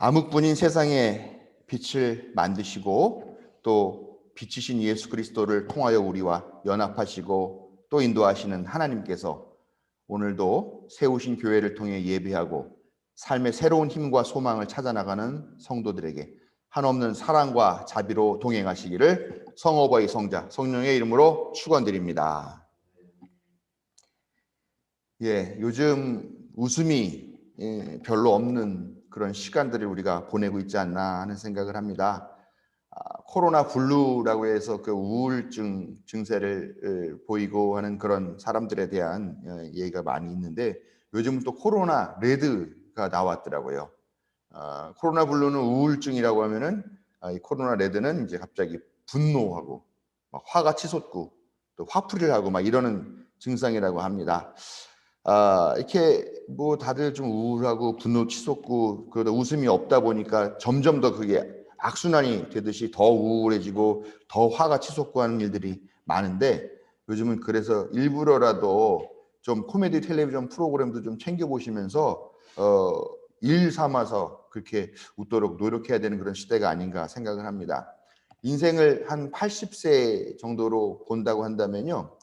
암흑뿐인 세상에 빛을 만드시고 또 빛이신 예수 그리스도를 통하여 우리와 연합하시고 또 인도하시는 하나님께서 오늘도 세우신 교회를 통해 예배하고 삶의 새로운 힘과 소망을 찾아나가는 성도들에게 한없는 사랑과 자비로 동행하시기를 성어버이 성자 성령의 이름으로 축원드립니다. 요즘 웃음이 별로 없는 그런 시간들을 우리가 보내고 있지 않나 하는 생각을 합니다. 코로나 블루라고 해서 그 우울증 증세를 보이고 하는 그런 사람들에 대한 얘기가 많이 있는데 요즘은 또 코로나 레드가 나왔더라고요. 코로나 블루는 우울증이라고 하면은 이 코로나 레드는 이제 갑자기 분노하고 막 화가 치솟고 또 화풀이를 하고 막 이러는 증상이라고 합니다. 이렇게 뭐 다들 좀 우울하고 분노 치솟고 그러다 웃음이 없다 보니까 점점 더 그게 악순환이 되듯이 더 우울해지고 더 화가 치솟고 하는 일들이 많은데 요즘은 그래서 일부러라도 좀 코미디 텔레비전 프로그램도 좀 챙겨보시면서 일 삼아서 그렇게 웃도록 노력해야 되는 그런 시대가 아닌가 생각을 합니다. 인생을 한 80세 정도로 본다고 한다면요,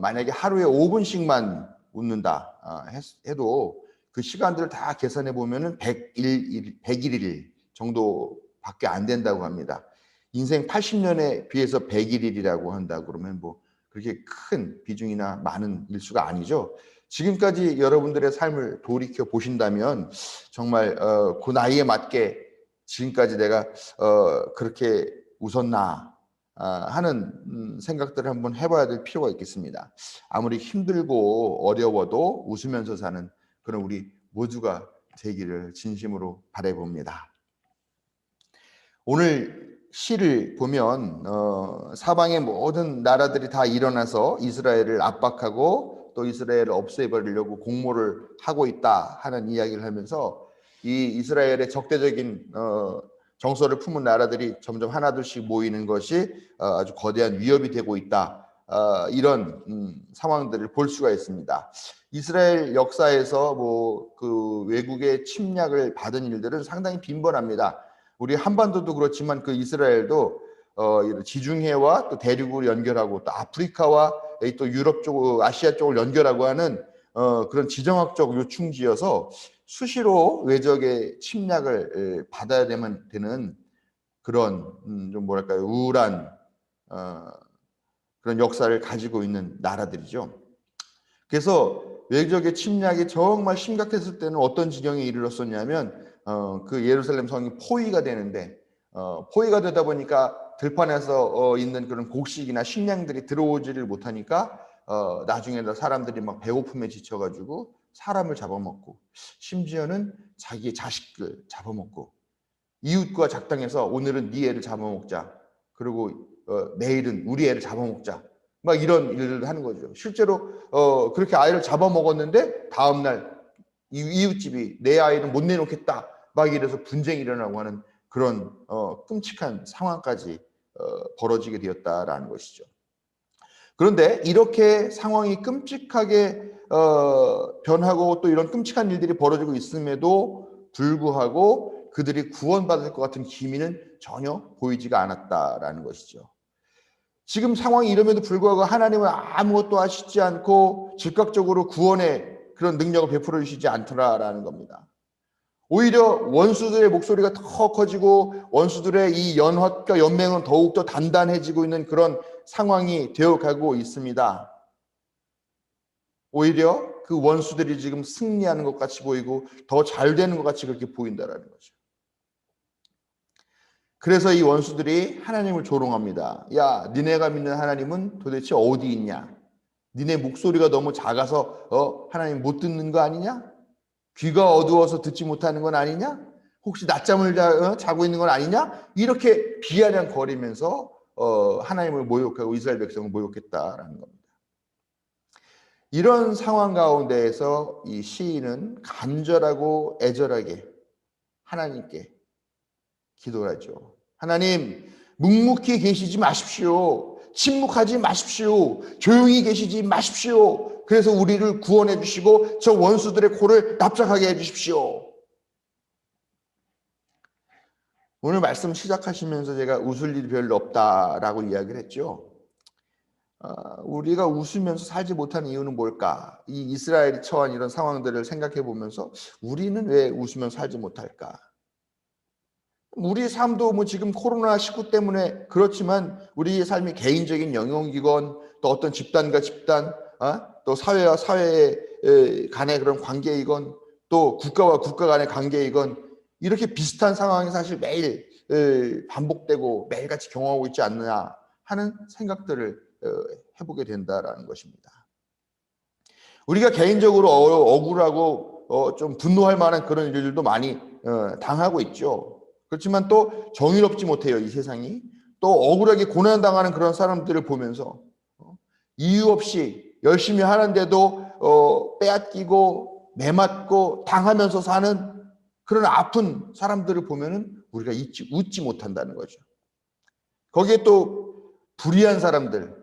만약에 하루에 5분씩만 웃는다 해도 그 시간들을 다 계산해 보면은 101일 정도밖에 안 된다고 합니다. 인생 80년에 비해서 101일이라고 한다 그러면 뭐 그렇게 큰 비중이나 많은 일수가 아니죠. 지금까지 여러분들의 삶을 돌이켜 보신다면 정말 그 나이에 맞게 지금까지 내가 그렇게 웃었나 하는 생각들을 한번 해봐야 될 필요가 있겠습니다. 아무리 힘들고 어려워도 웃으면서 사는 그런 우리 모두가 되기를 진심으로 바라봅니다. 오늘 시를 보면 사방의 모든 나라들이 다 일어나서 이스라엘을 압박하고 또 이스라엘을 없애버리려고 공모를 하고 있다 하는 이야기를 하면서 이 이스라엘의 적대적인 정서를 품은 나라들이 점점 하나둘씩 모이는 것이 아주 거대한 위협이 되고 있다. 이런 상황들을 볼 수가 있습니다. 이스라엘 역사에서 뭐 그 외국의 침략을 받은 일들은 상당히 빈번합니다. 우리 한반도도 그렇지만 그 이스라엘도 지중해와 또 대륙을 연결하고 또 아프리카와 또 유럽 쪽, 아시아 쪽을 연결하고 하는 그런 지정학적 요충지여서 수시로 외적의 침략을 받아야 되는 그런 좀 뭐랄까요, 우울한 그런 역사를 가지고 있는 나라들이죠. 그래서 외적의 침략이 정말 심각했을 때는 어떤 지경에 이르렀었냐면 그 예루살렘 성이 포위가 되는데 포위가 되다 보니까 들판에서 있는 그런 곡식이나 식량들이 들어오지를 못하니까 나중에는 사람들이 막 배고픔에 지쳐가지고 사람을 잡아먹고 심지어는 자기의 자식들 잡아먹고 이웃과 작당해서 오늘은 네 애를 잡아먹자 그리고 내일은 우리 애를 잡아먹자 막 이런 일을 하는 거죠. 실제로 그렇게 아이를 잡아먹었는데 다음날 이웃집이 내 아이는 못 내놓겠다 막 이래서 분쟁이 일어나고 하는 그런 끔찍한 상황까지 벌어지게 되었다라는 것이죠. 그런데 이렇게 상황이 끔찍하게 변하고 또 이런 끔찍한 일들이 벌어지고 있음에도 불구하고 그들이 구원받을 것 같은 기미는 전혀 보이지가 않았다라는 것이죠. 지금 상황이 이름에도 불구하고 하나님은 아무것도 하시지 않고 즉각적으로 구원의 그런 능력을 베풀어 주시지 않더라라는 겁니다. 오히려 원수들의 목소리가 더 커지고 원수들의 이 연합과 연맹은 더욱더 단단해지고 있는 그런 상황이 되어가고 있습니다. 오히려 그 원수들이 지금 승리하는 것 같이 보이고 더 잘 되는 것 같이 그렇게 보인다라는 거죠. 그래서 이 원수들이 하나님을 조롱합니다. 야, 니네가 믿는 하나님은 도대체 어디 있냐? 니네 목소리가 너무 작아서 하나님 못 듣는 거 아니냐? 귀가 어두워서 듣지 못하는 건 아니냐? 혹시 낮잠을 자고 있는 건 아니냐? 이렇게 비아냥거리면서 하나님을 모욕하고 이스라엘 백성을 모욕했다라는 겁니다. 이런 상황 가운데에서 이 시인은 간절하고 애절하게 하나님께 기도를 하죠. 하나님, 묵묵히 계시지 마십시오. 침묵하지 마십시오. 조용히 계시지 마십시오. 그래서 우리를 구원해 주시고 저 원수들의 코를 납작하게 해 주십시오. 오늘 말씀 시작하시면서 제가 웃을 일이 별로 없다라고 이야기를 했죠. 우리가 웃으면서 살지 못하는 이유는 뭘까? 이 이스라엘이 처한 이런 상황들을 생각해 보면서 우리는 왜 웃으면서 살지 못할까? 우리의 삶도 뭐 지금 코로나19 때문에 그렇지만 우리의 삶이 개인적인 영역이건 또 어떤 집단과 집단, 또 사회와 사회 간의 그런 관계이건 또 국가와 국가 간의 관계이건 이렇게 비슷한 상황이 사실 매일 반복되고 매일같이 경험하고 있지 않느냐 하는 생각들을 해보게 된다라는 것입니다. 우리가 개인적으로 억울하고 좀 분노할 만한 그런 일들도 많이 당하고 있죠. 그렇지만 또 정의롭지 못해요, 이 세상이. 또 억울하게 고난당하는 그런 사람들을 보면서 이유 없이 열심히 하는데도 빼앗기고 매맞고 당하면서 사는 그런 아픈 사람들을 보면은 우리가 웃지 못한다는 거죠. 거기에 또 불의한 사람들,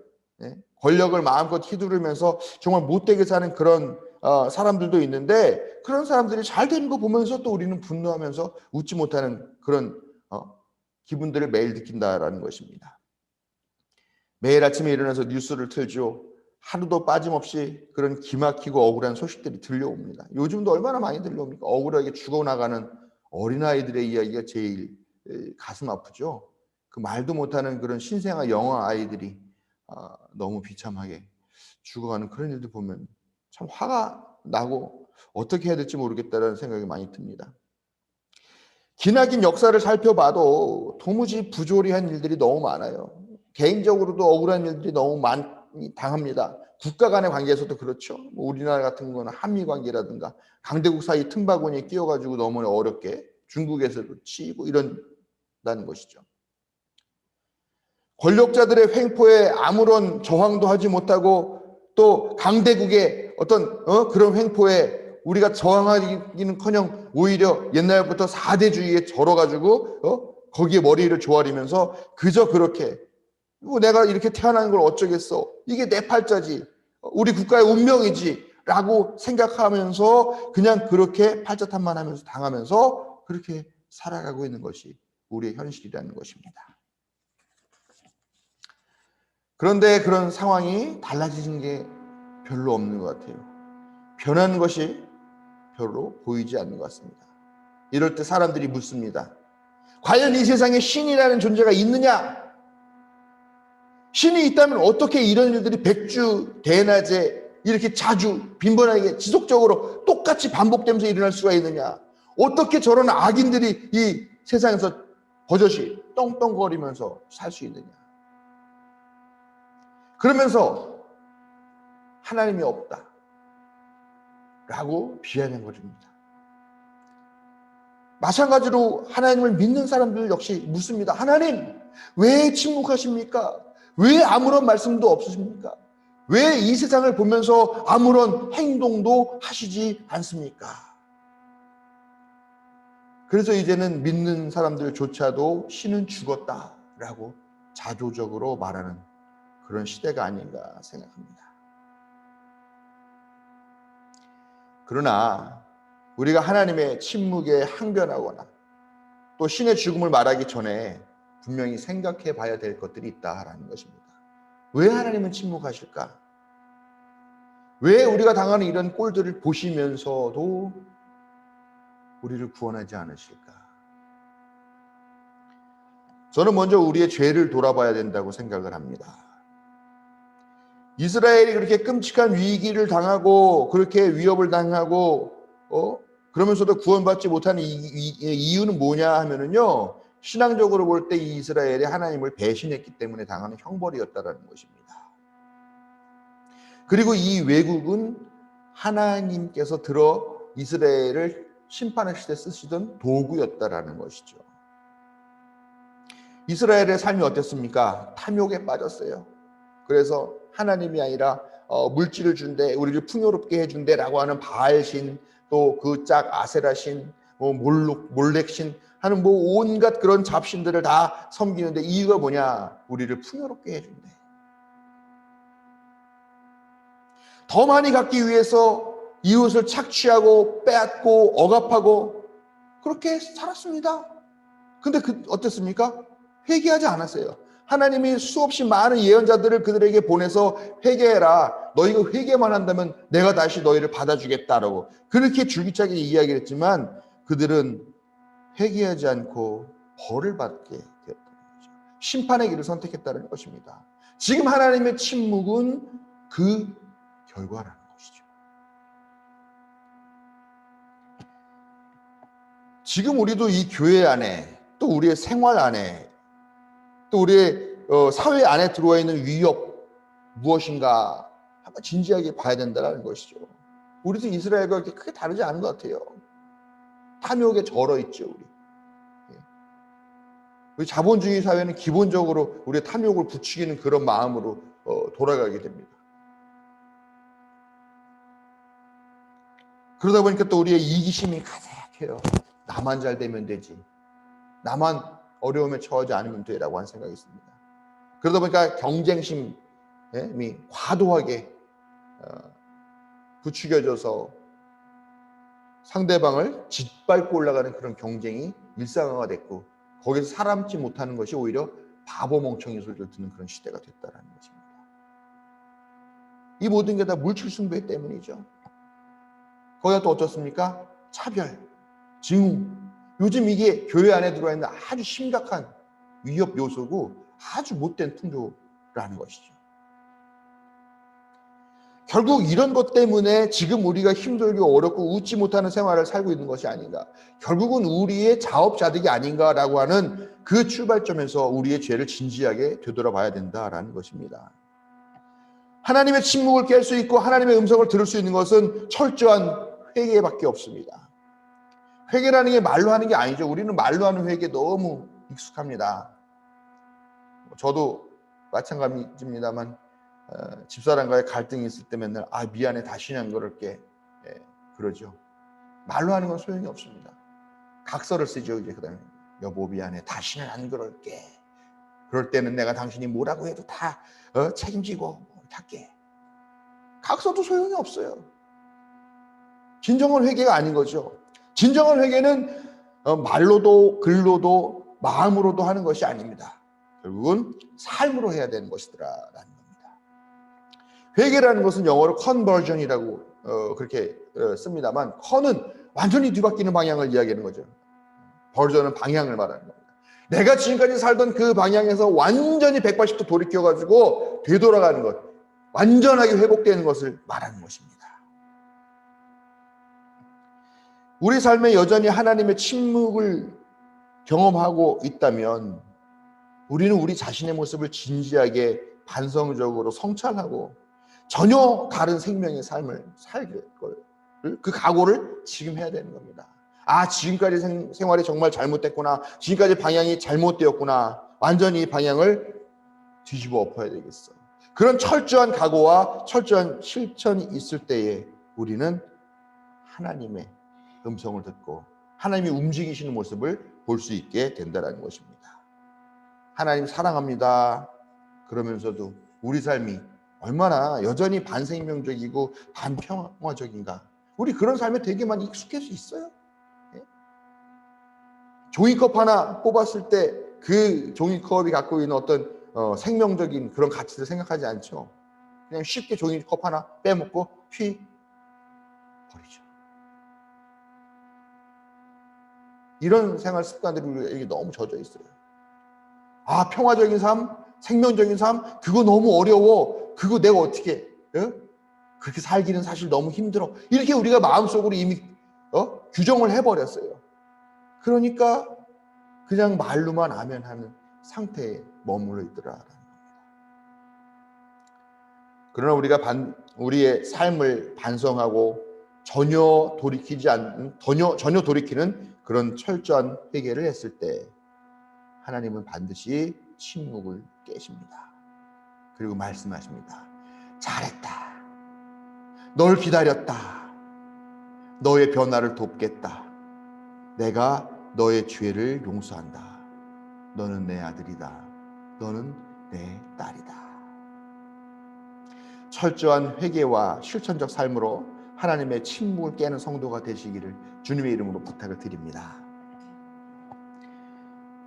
권력을 마음껏 휘두르면서 정말 못되게 사는 그런 사람들도 있는데 그런 사람들이 잘 되는 거 보면서 또 우리는 분노하면서 웃지 못하는 그런 기분들을 매일 느낀다라는 것입니다. 매일 아침에 일어나서 뉴스를 틀죠. 하루도 빠짐없이 그런 기막히고 억울한 소식들이 들려옵니다. 요즘도 얼마나 많이 들려옵니까? 억울하게 죽어나가는 어린아이들의 이야기가 제일 가슴 아프죠. 그 말도 못하는 그런 신생아 영아 아이들이 너무 비참하게 죽어가는 그런 일들 보면 참 화가 나고 어떻게 해야 될지 모르겠다는 생각이 많이 듭니다. 기나긴 역사를 살펴봐도 도무지 부조리한 일들이 너무 많아요. 개인적으로도 억울한 일들이 너무 많이 당합니다. 국가 간의 관계에서도 그렇죠. 우리나라 같은 거는 한미 관계라든가 강대국 사이 틈바구니에 끼어가지고 너무 어렵게 중국에서도 치이고 이런다는 것이죠. 권력자들의 횡포에 아무런 저항도 하지 못하고 또 강대국의 어떤 그런 횡포에 우리가 저항하기는커녕 오히려 옛날부터 4대주의에 절어가지고 거기에 머리를 조아리면서 그저 그렇게 내가 이렇게 태어난 걸 어쩌겠어, 이게 내 팔자지, 우리 국가의 운명이지 라고 생각하면서 그냥 그렇게 팔자탄만 하면서 당하면서 그렇게 살아가고 있는 것이 우리의 현실이라는 것입니다. 그런데 그런 상황이 달라지는 게 별로 없는 것 같아요. 변하는 것이 별로 보이지 않는 것 같습니다. 이럴 때 사람들이 묻습니다. 과연 이 세상에 신이라는 존재가 있느냐? 신이 있다면 어떻게 이런 일들이 백주 대낮에 이렇게 자주 빈번하게 지속적으로 똑같이 반복되면서 일어날 수가 있느냐? 어떻게 저런 악인들이 이 세상에서 버젓이 떵떵거리면서 살 수 있느냐? 그러면서 하나님이 없다 라고 비아냥거립니다. 마찬가지로 하나님을 믿는 사람들 역시 묻습니다. 하나님, 왜 침묵하십니까? 왜 아무런 말씀도 없으십니까? 왜 이 세상을 보면서 아무런 행동도 하시지 않습니까? 그래서 이제는 믿는 사람들조차도 신은 죽었다라고 자조적으로 말하는 그런 시대가 아닌가 생각합니다. 그러나 우리가 하나님의 침묵에 항변하거나 또 신의 죽음을 말하기 전에 분명히 생각해 봐야 될 것들이 있다라는 것입니다. 왜 하나님은 침묵하실까? 왜 우리가 당하는 이런 꼴들을 보시면서도 우리를 구원하지 않으실까? 저는 먼저 우리의 죄를 돌아봐야 된다고 생각을 합니다. 이스라엘이 그렇게 끔찍한 위기를 당하고 그렇게 위협을 당하고 그러면서도 구원받지 못하는 이유는 뭐냐 하면은요, 신앙적으로 볼 때 이 이스라엘이 하나님을 배신했기 때문에 당하는 형벌이었다라는 것입니다. 그리고 이 왜국은 하나님께서 들어 이스라엘을 심판하실 때 쓰시던 도구였다라는 것이죠. 이스라엘의 삶이 어땠습니까? 탐욕에 빠졌어요. 그래서 하나님이 아니라 물질을 준대, 우리를 풍요롭게 해준대 라고 하는 바알신, 또 그 짝 아세라신, 몰렉신 하는 온갖 그런 잡신들을 다 섬기는데 이유가 뭐냐? 우리를 풍요롭게 해준대. 더 많이 갖기 위해서 이웃을 착취하고 빼앗고 억압하고 그렇게 살았습니다. 근데 어땠습니까? 회개하지 않았어요. 하나님이 수없이 많은 예언자들을 그들에게 보내서 회개해라. 너희가 회개만 한다면 내가 다시 너희를 받아주겠다라고 그렇게 줄기차게 이야기를 했지만 그들은 회개하지 않고 벌을 받게 되었다는 거죠. 심판의 길을 선택했다는 것입니다. 지금 하나님의 침묵은 그 결과라는 것이죠. 지금 우리도 이 교회 안에 또 우리의 생활 안에 또 우리의 사회 안에 들어와 있는 위협 무엇인가 한번 진지하게 봐야 된다는 것이죠. 우리도 이스라엘과 그렇게 크게 다르지 않은 것 같아요. 탐욕에 절어 있죠. 우리 자본주의 사회는 기본적으로 우리의 탐욕을 부추기는 그런 마음으로 돌아가게 됩니다. 그러다 보니까 또 우리의 이기심이 가득해요. 나만 잘 되면 되지. 나만 어려움에 처하지 않으면 되라고 하는 생각이 있습니다. 그러다 보니까 경쟁심이 과도하게 부추겨져서 상대방을 짓밟고 올라가는 그런 경쟁이 일상화가 됐고 거기서 살아남지 못하는 것이 오히려 바보 멍청이 소리를 듣는 그런 시대가 됐다는 것입니다. 이 모든 게 다 물질 숭배 때문이죠. 거기다 또 어떻습니까? 차별, 증오. 요즘 이게 교회 안에 들어와 있는 아주 심각한 위협 요소고 아주 못된 풍조라는 것이죠. 결국 이런 것 때문에 지금 우리가 힘들고 어렵고 웃지 못하는 생활을 살고 있는 것이 아닌가. 결국은 우리의 자업자득이 아닌가라고 하는 그 출발점에서 우리의 죄를 진지하게 되돌아봐야 된다라는 것입니다. 하나님의 침묵을 깰 수 있고 하나님의 음성을 들을 수 있는 것은 철저한 회개밖에 없습니다. 회개라는 게 말로 하는 게 아니죠. 우리는 말로 하는 회개 너무 익숙합니다. 저도 마찬가지입니다만 집사람과의 갈등이 있을 때 맨날 미안해 다시는 안 그럴게 그러죠. 말로 하는 건 소용이 없습니다. 각서를 쓰죠. 이제 그다음에 여보 미안해 다시는 안 그럴게. 그럴 때는 내가 당신이 뭐라고 해도 다 책임지고 할게. 각서도 소용이 없어요. 진정한 회개가 아닌 거죠. 진정한 회개는 말로도 글로도 마음으로도 하는 것이 아닙니다. 결국은 삶으로 해야 되는 것이더라라는 겁니다. 회개라는 것은 영어로 conversion이라고 그렇게 씁니다만 con은 완전히 뒤바뀌는 방향을 이야기하는 거죠. 버전은 방향을 말하는 겁니다. 내가 지금까지 살던 그 방향에서 완전히 180도 돌이켜가지고 되돌아가는 것, 완전하게 회복되는 것을 말하는 것입니다. 우리 삶에 여전히 하나님의 침묵을 경험하고 있다면 우리는 우리 자신의 모습을 진지하게 반성적으로 성찰하고 전혀 다른 생명의 삶을 살게 그 각오를 지금 해야 되는 겁니다. 지금까지 생활이 정말 잘못됐구나. 지금까지 방향이 잘못되었구나. 완전히 방향을 뒤집어 엎어야 되겠어. 그런 철저한 각오와 철저한 실천이 있을 때에 우리는 하나님의 음성을 듣고 하나님이 움직이시는 모습을 볼 수 있게 된다는 것입니다. 하나님 사랑합니다. 그러면서도 우리 삶이 얼마나 여전히 반생명적이고 반평화적인가. 우리 그런 삶에 되게 많이 익숙할 수 있어요. 종이컵 하나 뽑았을 때 그 종이컵이 갖고 있는 어떤 생명적인 그런 가치를 생각하지 않죠. 그냥 쉽게 종이컵 하나 빼먹고 버리죠. 이런 생활 습관들이 우리에게 너무 젖어 있어요. 평화적인 삶, 생명적인 삶, 그거 너무 어려워. 그거 내가 어떻게 그렇게 살기는 사실 너무 힘들어. 이렇게 우리가 마음속으로 이미 규정을 해버렸어요. 그러니까 그냥 말로만 아멘하는 상태에 머물러 있더라라는 겁니다. 그러나 우리가 우리의 삶을 반성하고 전혀 돌이키는 그런 철저한 회개를 했을 때 하나님은 반드시 침묵을 깨십니다. 그리고 말씀하십니다. 잘했다. 널 기다렸다. 너의 변화를 돕겠다. 내가 너의 죄를 용서한다. 너는 내 아들이다. 너는 내 딸이다. 철저한 회개와 실천적 삶으로 하나님의 침묵을 깨는 성도가 되시기를 주님의 이름으로 부탁을 드립니다.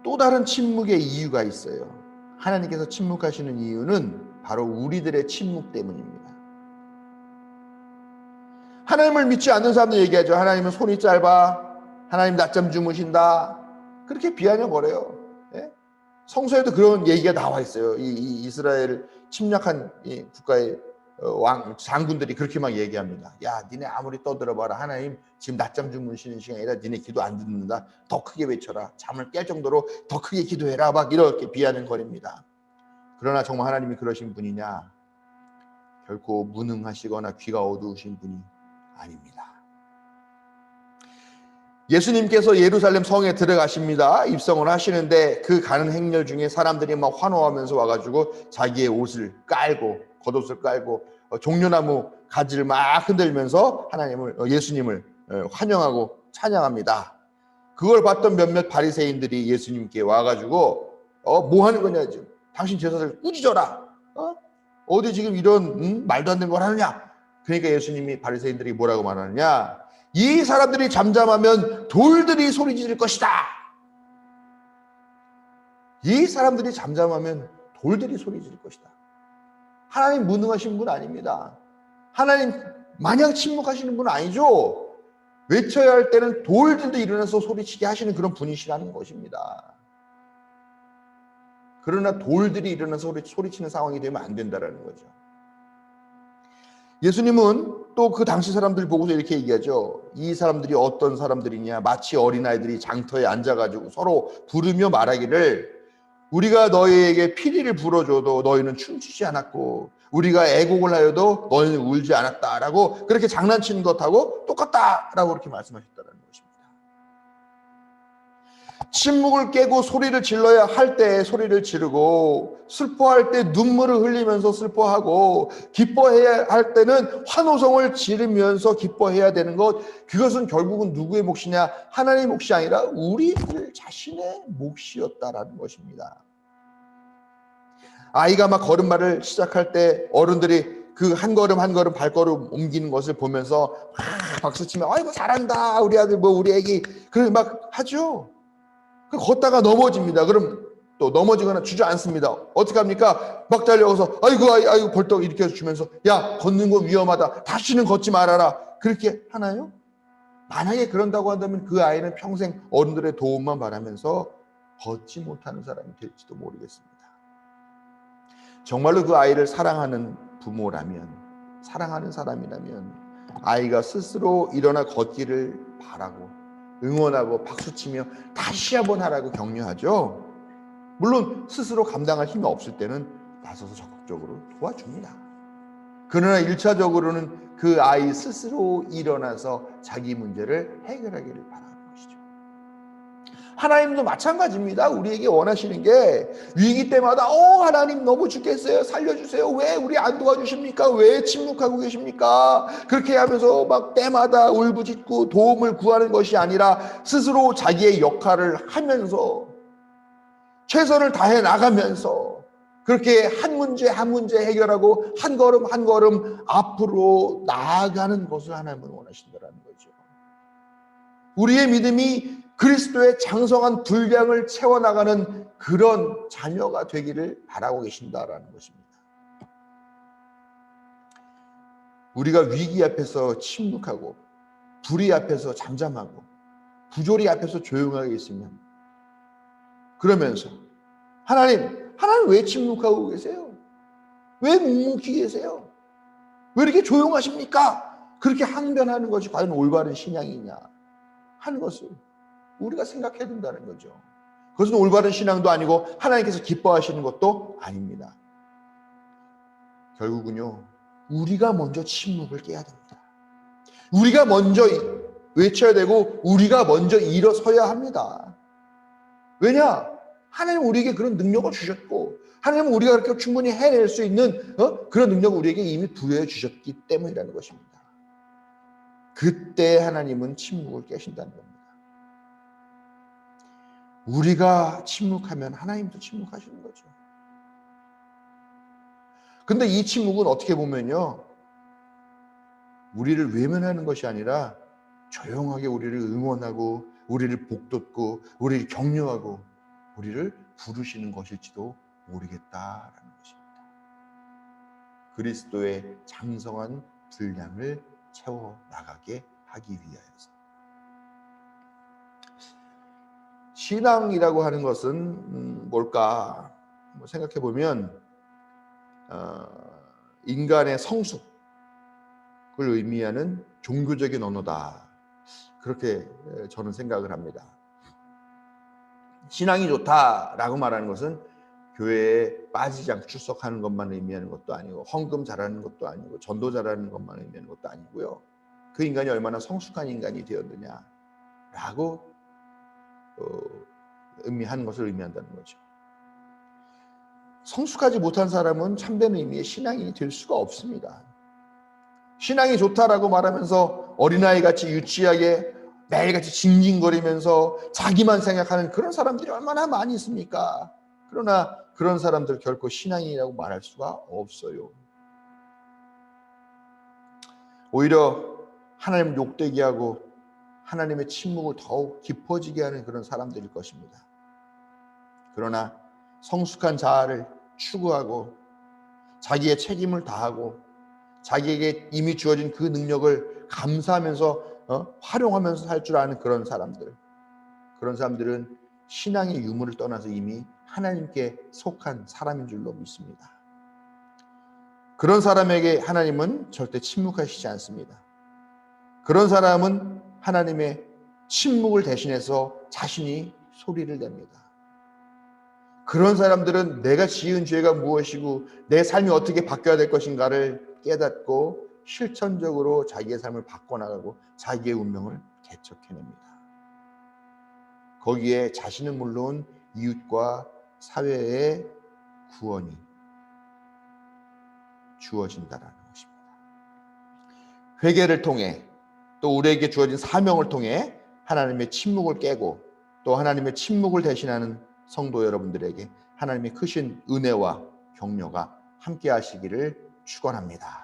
또 다른 침묵의 이유가 있어요. 하나님께서 침묵하시는 이유는 바로 우리들의 침묵 때문입니다. 하나님을 믿지 않는 사람들 얘기하죠. 하나님은 손이 짧아, 하나님 낮잠 주무신다, 그렇게 비아냥거려요. 예? 성서에도 그런 얘기가 나와 있어요. 이 이스라엘을 침략한 이 국가의 왕 장군들이 그렇게 막 얘기합니다. 야, 니네 아무리 떠들어봐라, 하나님 지금 낮잠 주무시는 시간이라 니네 기도 안 듣는다. 더 크게 외쳐라. 잠을 깰 정도로 더 크게 기도해라. 막 이렇게 비아냥거립니다. 그러나 정말 하나님이 그러신 분이냐? 결코 무능하시거나 귀가 어두우신 분이 아닙니다. 예수님께서 예루살렘 성에 들어가십니다. 입성을 하시는데 그 가는 행렬 중에 사람들이 막 환호하면서 와가지고 자기의 옷을 깔고, 겉옷을 깔고 종려나무 가지를 막 흔들면서 예수님을 환영하고 찬양합니다. 그걸 봤던 몇몇 바리새인들이 예수님께 와가지고 뭐 하는 거냐, 지금 당신 제사를 꾸짖어라. 어디 지금 이런 말도 안 되는 걸 하느냐. 그러니까 예수님이 바리새인들이 뭐라고 말하느냐, 이 사람들이 잠잠하면 돌들이 소리 지를 것이다. 이 사람들이 잠잠하면 돌들이 소리 지를 것이다. 하나님 무능하신 분 아닙니다. 하나님 마냥 침묵하시는 분 아니죠. 외쳐야 할 때는 돌들도 일어나서 소리치게 하시는 그런 분이시라는 것입니다. 그러나 돌들이 일어나서 소리치는 상황이 되면 안 된다는 거죠. 예수님은 또 그 당시 사람들 보고서 이렇게 얘기하죠. 이 사람들이 어떤 사람들이냐, 마치 어린아이들이 장터에 앉아가지고 서로 부르며 말하기를, 우리가 너희에게 피리를 불어줘도 너희는 춤추지 않았고 우리가 애곡을 하여도 너희는 울지 않았다라고, 그렇게 장난치는 것하고 똑같다라고 그렇게 말씀하셨다는 것입니다. 침묵을 깨고 소리를 질러야 할 때 소리를 지르고, 슬퍼할 때 눈물을 흘리면서 슬퍼하고, 기뻐해야 할 때는 환호성을 지르면서 기뻐해야 되는 것, 그것은 결국은 누구의 몫이냐? 하나님의 몫이 아니라 우리들 자신의 몫이었다라는 것입니다. 아이가 막 걸음마를 시작할 때 어른들이 그 한 걸음 한 걸음 발걸음 옮기는 것을 보면서 막 박수치면 아이고 잘한다 우리 아들, 뭐 우리 애기, 그렇게 막 하죠. 걷다가 넘어집니다. 그럼 또 넘어지거나 주저앉습니다. 어떻게 합니까? 막 달려가서 아이고 벌떡 일으켜 주면서, 야, 걷는 거 위험하다, 다시는 걷지 말아라, 그렇게 하나요? 만약에 그런다고 한다면 그 아이는 평생 어른들의 도움만 바라면서 걷지 못하는 사람이 될지도 모르겠습니다. 정말로 그 아이를 사랑하는 부모라면, 사랑하는 사람이라면 아이가 스스로 일어나 걷기를 바라고 응원하고 박수치며 다시 한번 하라고 격려하죠. 물론 스스로 감당할 힘이 없을 때는 나서서 적극적으로 도와줍니다. 그러나 1차적으로는 그 아이 스스로 일어나서 자기 문제를 해결하기를 바라는 것이죠. 하나님도 마찬가지입니다. 우리에게 원하시는 게 위기 때마다 하나님 너무 죽겠어요, 살려주세요, 왜 우리 안 도와주십니까, 왜 침묵하고 계십니까, 그렇게 하면서 막 때마다 울부짖고 도움을 구하는 것이 아니라 스스로 자기의 역할을 하면서 최선을 다해 나가면서 그렇게 한 문제 한 문제 해결하고 한 걸음 한 걸음 앞으로 나아가는 것을 하나님은 원하신다는 거죠. 우리의 믿음이 그리스도의 장성한 분량을 채워나가는 그런 자녀가 되기를 바라고 계신다라는 것입니다. 우리가 위기 앞에서 침묵하고 불의 앞에서 잠잠하고 부조리 앞에서 조용하게 있으면, 그러면서 하나님 왜 침묵하고 계세요? 왜 묵묵히 계세요? 왜 이렇게 조용하십니까? 그렇게 항변하는 것이 과연 올바른 신앙이냐 하는 것을 우리가 생각해야 된다는 거죠. 그것은 올바른 신앙도 아니고 하나님께서 기뻐하시는 것도 아닙니다. 결국은요, 우리가 먼저 침묵을 깨야 됩니다. 우리가 먼저 외쳐야 되고 우리가 먼저 일어서야 합니다. 왜냐? 하나님은 우리에게 그런 능력을 주셨고, 하나님은 우리가 그렇게 충분히 해낼 수 있는 그런 능력을 우리에게 이미 부여해 주셨기 때문이라는 것입니다. 그때 하나님은 침묵을 깨신다는 겁니다. 우리가 침묵하면 하나님도 침묵하시는 거죠. 근데 이 침묵은 어떻게 보면요, 우리를 외면하는 것이 아니라 조용하게 우리를 응원하고 우리를 복돋고 우리를 격려하고 우리를 부르시는 것일지도 모르겠다라는 것입니다. 그리스도의 장성한 분량을 채워 나가게 하기 위하여서. 신앙이라고 하는 것은 뭘까? 생각해 보면 인간의 성숙을 의미하는 종교적인 언어다. 그렇게 저는 생각을 합니다. 신앙이 좋다라고 말하는 것은 교회에 빠지지 않고 출석하는 것만 의미하는 것도 아니고 헌금 잘하는 것도 아니고 전도 잘하는 것만 의미하는 것도 아니고요. 그 인간이 얼마나 성숙한 인간이 되었느냐라고 의미하는 것을 의미한다는 거죠. 성숙하지 못한 사람은 참된 의미의 신앙인이 될 수가 없습니다. 신앙이 좋다라고 말하면서 어린아이같이 유치하게 매일같이 징징거리면서 자기만 생각하는 그런 사람들이 얼마나 많이 있습니까? 그러나 그런 사람들 결코 신앙인이라고 말할 수가 없어요. 오히려 하나님을 욕되게 하고 하나님의 침묵을 더욱 깊어지게 하는 그런 사람들일 것입니다. 그러나 성숙한 자아를 추구하고 자기의 책임을 다하고 자기에게 이미 주어진 그 능력을 감사하면서 활용하면서 살 줄 아는 그런 사람들은 신앙의 유무를 떠나서 이미 하나님께 속한 사람인 줄로 믿습니다. 그런 사람에게 하나님은 절대 침묵하시지 않습니다. 그런 사람은 하나님의 침묵을 대신해서 자신이 소리를 냅니다. 그런 사람들은 내가 지은 죄가 무엇이고 내 삶이 어떻게 바뀌어야 될 것인가를 깨닫고 실천적으로 자기의 삶을 바꿔나가고 자기의 운명을 개척해냅니다. 거기에 자신은 물론 이웃과 사회의 구원이 주어진다라는 것입니다. 회개를 통해 또 우리에게 주어진 사명을 통해 하나님의 침묵을 깨고 또 하나님의 침묵을 대신하는 성도 여러분들에게 하나님의 크신 은혜와 격려가 함께 하시기를 축원합니다.